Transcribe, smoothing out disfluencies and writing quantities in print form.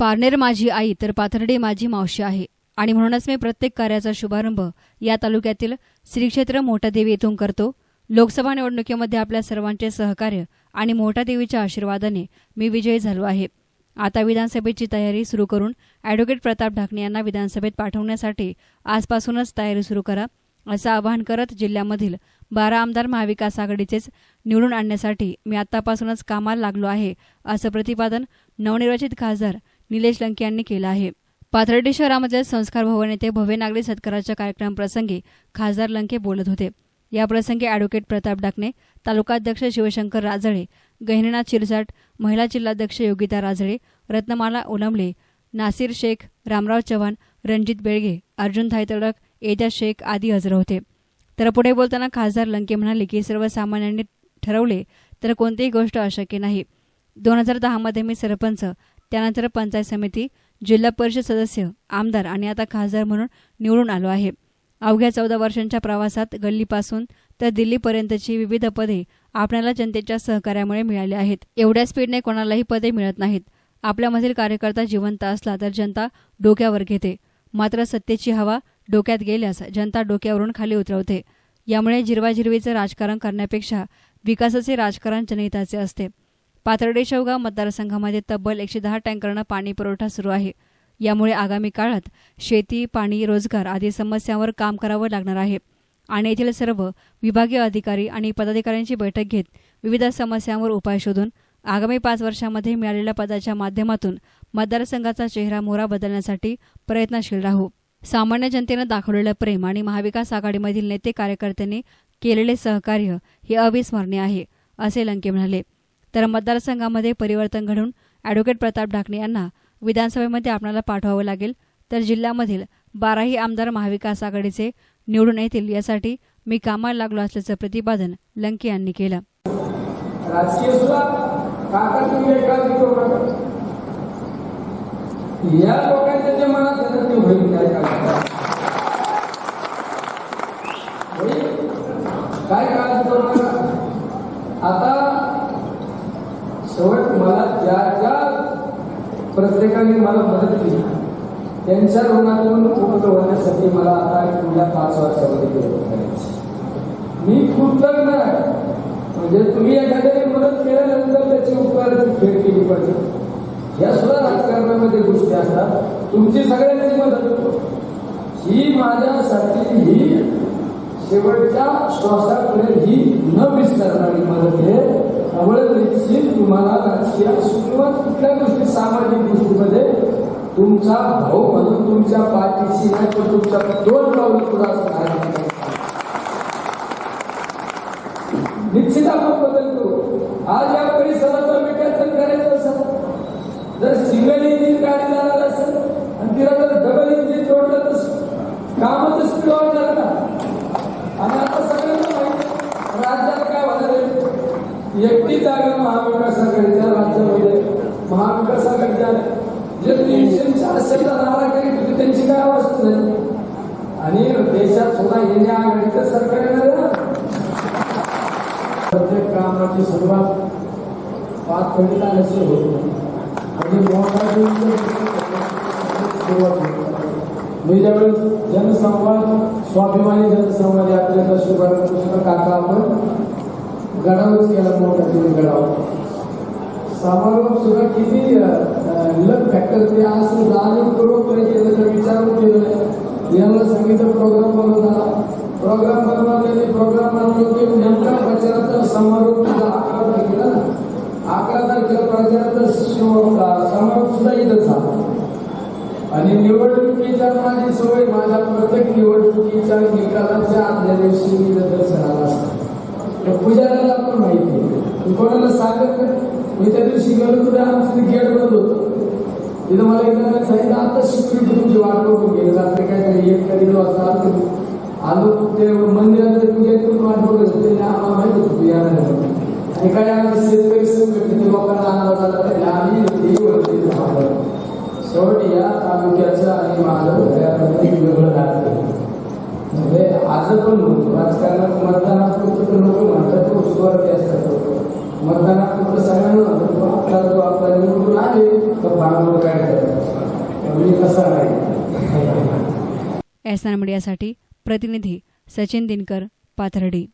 पारनेर माझी आई तर पाथर्डी माझी मावशी आहे आणि म्हणूनच मी प्रत्येक कार्याचा शुभारंभ या तालुक्यातील श्री क्षेत्र मोठादेवी येथून करतो। लोकसभा निवडणुकीमध्ये आपल्या सर्वांचे सहकार्य आणि मोठादेवीच्या आशीर्वादाने मी विजयी झालो आहे। आता विधानसभेची तयारी सुरू करून ॲडव्होकेट प्रताप ढाकणे यांना विधानसभेत पाठवण्यासाठी आजपासूनच तयारी सुरू करा, असं आवाहन करत जिल्ह्यामधील 12 आमदार महाविकास आघाडीचेच निवडून आणण्यासाठी मी आतापासूनच कामाला लागलो आहे, असं प्रतिपादन नवनिर्वाचित खासदार निलेश लंके यांनी केलं आहे। पाथर्डी शहरामधील संस्कार भवन येथे भव्य नागरी सत्काराच्या कार्यक्रमाप्रसंगी खासदार लंके बोलत होते। या प्रसंगी ॲडव्होकेट प्रताप ढाकणे, तालुकाध्यक्ष शिवशंकर राजळे, गहिनीनाथ शिरसाट, महिला जिल्हाध्यक्ष योगिता राजळे, रत्नमाला ओलंबले, नासिर शेख, रामराव चव्हाण, रणजित बेळगे, अर्जुन थायतडक, एजाज शेख आदी हजर होते। तर पुढे बोलताना खासदार लंके म्हणाले की सर्वसामान्यांनी ठरवले तर कोणतीही गोष्ट अशक्य नाही। 2010 मध्ये मी सरपंच, त्यानंतर पंचायत समिती, जिल्हा परिषद सदस्य, आमदार आणि आता खासदार म्हणून निवडून आलो आहे। अवघ्या 14 वर्षांच्या प्रवासात गल्लीपासून तर दिल्लीपर्यंतची विविध पदे आपल्याला जनतेच्या सहकार्यामुळे मिळाली आहेत। एवढ्या स्पीडने कोणालाही पदे मिळत नाहीत। आपल्यामधील कार्यकर्ता जिवंत असला तर जनता डोक्यावर घेते, मात्र सत्तेची हवा डोक्यात गेल्यास जनता डोक्यावरून खाली उतरवते। यामुळे जिरवाजिरवीचं राजकारण करण्यापेक्षा विकासाचे राजकारण जनहिताचे असते। पाथर्डी शेवगाव मतदारसंघामध्ये तब्बल 110 टँकरनं पाणी पुरवठा सुरू आहे। यामुळे आगामी काळात शेती, पाणी, रोजगार आदी समस्यांवर काम करावं लागणार आहे आणि येथील सर्व विभागीय अधिकारी आणि पदाधिकाऱ्यांची बैठक घेत विविध समस्यांवर उपाय शोधून आगामी 5 वर्षांमध्ये मिळालेल्या पदाच्या माध्यमातून मतदारसंघाचा चेहरा मोहरा बदलण्यासाठी प्रयत्नशील राहू। सामान्य जनतेनं दाखवलेलं प्रेम आणि महाविकास आघाडीमधील नेते कार्यकर्त्यांनी केलेले सहकार्य हे अविस्मरणीय आहे, असे लंके म्हणाले। तर मतदारसंघामध्ये परिवर्तन घडून ॲडव्होकेट प्रताप ढाकणे यांना विधानसभेमध्ये आपल्याला पाठवावं लागेल, तर जिल्ह्यामधील 12ही आमदार महाविकास आघाडीचे निवडून येतील यासाठी मी कामाला लागलो असल्याचं प्रतिपादन लंके यांनी केलं। राजकीय सुद्धा या लोकांच्या जे मनात येतं ते होईल काय काळजी करू नका। आता शेवट मला ज्या प्रत्येकाने मला मदत केली त्यांच्या ऋणातून मुक्त होण्यासाठी मला आता पुढल्या 5 वर्षामध्ये प्रयत्न करायचे। मी कृतज्ञ आहे, म्हणजे तुम्ही एखाद्याने मदत केल्यानंतर त्याची उपकाराची फेड केली पाहिजे। या सुद्धा राजकारणामध्ये गोष्टी असतात। तुमची सगळ्यांची मदत ही माझ्यासाठी ही शेवटच्या श्वासापर्यंत ही न विसरणारी मदत आहे। त्यामुळे निश्चित तुम्हाला राजकीय किंवा कुठल्या गोष्टी सामाजिक गोष्टीमध्ये तुमचा भाऊ म्हणून तुमच्या पाठीशी नाही तर तुमच्या 2 पावलं पुढे असणार निश्चित आपण बदल करू। आज या परिसराचा विकास करायचं असेल, जर सिंगल इंजिन गाडी जाणार असेल आणि तिला जर डबल इंजिन जोडलं तर कामच स्पीड वाढणार ना। आणि आता सगळ्यांना माहिती राज्यात काय होणार, एकटी जागा महाविकास आघाडीच्या राज्यामध्ये महाविकास आघाडीच्या जे 300-400 नारा करीत होते त्यांची काय अवस्था नाही आणि देशात सुद्धा येण्या आघाडीचं सरकार येणार। प्रत्येक कामाची सुरुवात पाथर्डीला नसेल होत आणि मोठा सुरुवात होती। मी ज्यावेळेस जनसंवाद स्वाभिमानी जनसंवाद यात्रेचा शुभारंभ काका आपण गडावच केला, मोठा गडावर समारोप सुद्धा किती लग फॅक्टर ते असं जाणीवपूर्वक केलं तर विचारून केलं। यांना सांगितलं प्रोग्राम बनवला, प्रोग्राम बनवला, त्यांनी प्रोग्राम बनवलं की नेमका प्रचाराचा समारोप 11 तारखेला 11 तारखेला प्रचाराचा समारोप सुद्धा इथं झाला। आणि निवडणुकीच्या माझी सवय, माझ्या प्रत्येक निवडणुकीच्या निकालाच्या आदल्या दिवशी मी दर्शनाला असतो। पुजाऱ्याला आपण माहिती आहे, कोणाला सांगत नाही। मी त्या दिवशी गेलो तर आमचं गेट बंद होतं, तिथं मला एकदा सांगितलं आता सिक्युरिटी तुमची वाट बघून गेली, रात्री काय 1-1:30 वाजता आलो ते मंदिरात पूजेतून वाट बघत होते, आम्हाला माहित होतं तू येणार आणि काय आम्ही शेतकरी संघटनेच्या लोकांना अंदाज आला आम्ही शेवटी या तालुक्याचं आणि माझं वेगळं लागतं। म्हणजे आज पण राजकारणात मतदानापुरतं लोक म्हणतात तो स्वार्थी असतात, मतदानापुरतं सगळ्यांना आपला जो आपला निवडून आले तर भांडवल काय मी कसा आहे. एसआर मीडियासाठी प्रतिनिधी सचिन दिनकर, पाथर्डी.